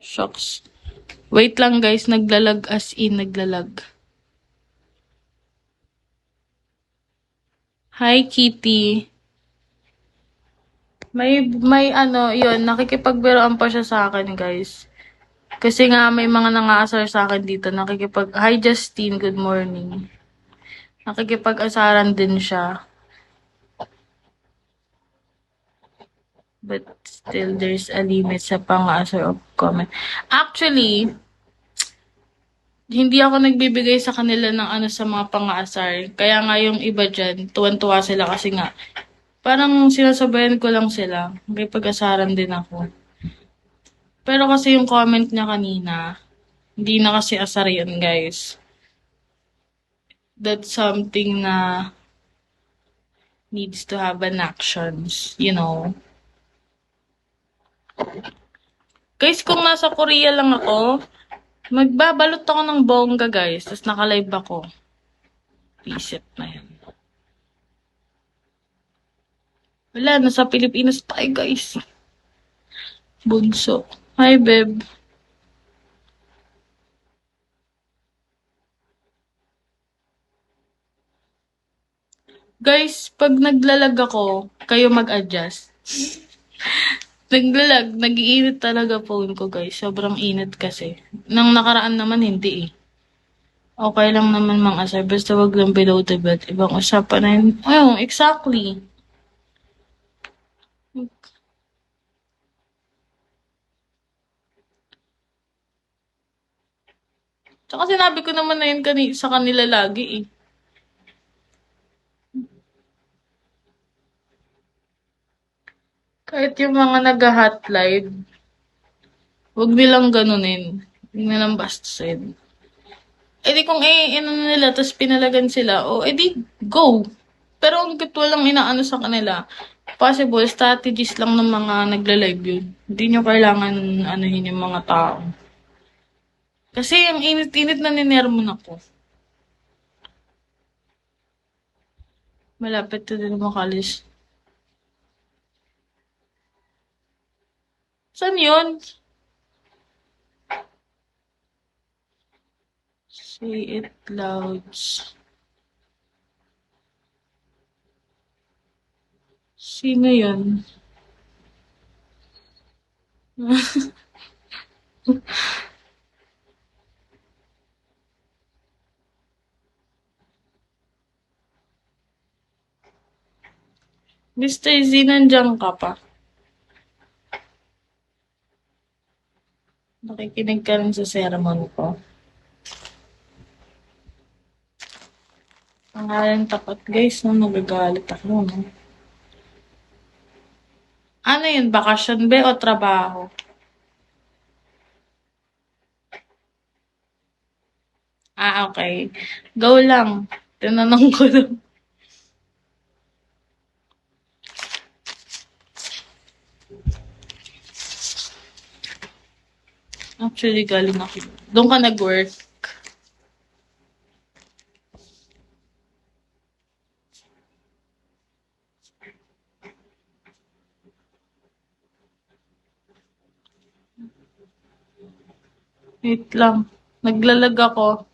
Shucks. Wait lang guys, naglalag as in, naglalag. Hi, Kitty. May ano, yun, nakikipagbiroan pa siya sa akin, guys. Kasi nga, may mga nangaasar sa akin dito. Hi, Justine, good morning. Nakikipag-asaran din siya. But still, there's a limit sa pang-asar of comment. Actually, hindi ako nagbibigay sa kanila ng ano sa mga pang-aasar. Kaya nga yung iba dyan, tuwan-tuwa sila kasi nga, parang sinasabayan ko lang sila. May pag-asaran din ako. Pero kasi yung comment niya kanina, hindi na kasi asar yun, guys. That's something na needs to have an actions, you know. Guys, kung nasa Korea lang ako, magbabalot ako ng bongga, guys. Tapos naka-live ako. Isip na yan. Wala, nasa Pilipinas tayo, guys. Bunso. Hi, Beb. Guys, pag naglalag ako, kayo mag-adjust. Naglalag, nag-iinit talaga phone ko, guys. Sobrang init kasi. Nang nakaraan naman, hindi eh. Okay lang naman mang-asar, basta wag lang below the belt. Ibang usapan na yun. Ayun, exactly. Tsaka sinabi ko naman na yun sa kanila lagi eh. Kahit yung mga nag-hotline, wag nilang ganunin. Huwag nilang bastusin. Eh di kung ano nila, tapos pinalagan sila, o edi go. Pero ang walang inaano sa kanila, possible strategies lang ng mga nagla-live yun. Hindi nyo kailangan anuhin yung mga tao. Kasi ang init-init na ninermon ako. Malapit na din makalis. Saan yun? Say it loud. Sino yun? Mr. Z, nandiyan ka pa? Nakikinig ka rin sa sermon ko. Pangalan tapat guys, no? Nagagalit ako, no? Ano yun? Bakasyon ba o trabaho? Ah, okay. Go lang. Tinanong ko lang. Actually, galing ako. Doon ka nag-work. Wait lang. Naglalag ako.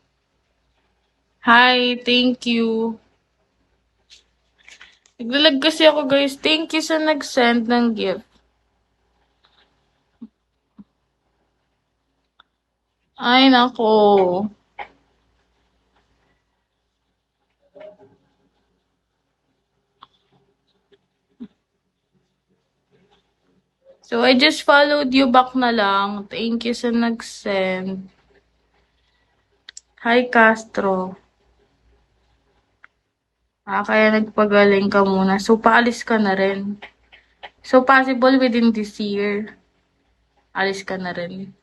Hi, thank you. Naglalag kasi ako guys. Thank you sa nag-send ng gift. Ay, nako. So, I just followed you back na lang. Thank you sa nag-send. Hi, Castro. Kaya nagpagaling ka muna. So, paalis ka na rin. So, possible within this year, alis ka na rin.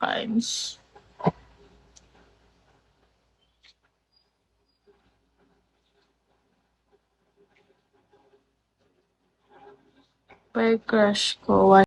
Times. By crush ko,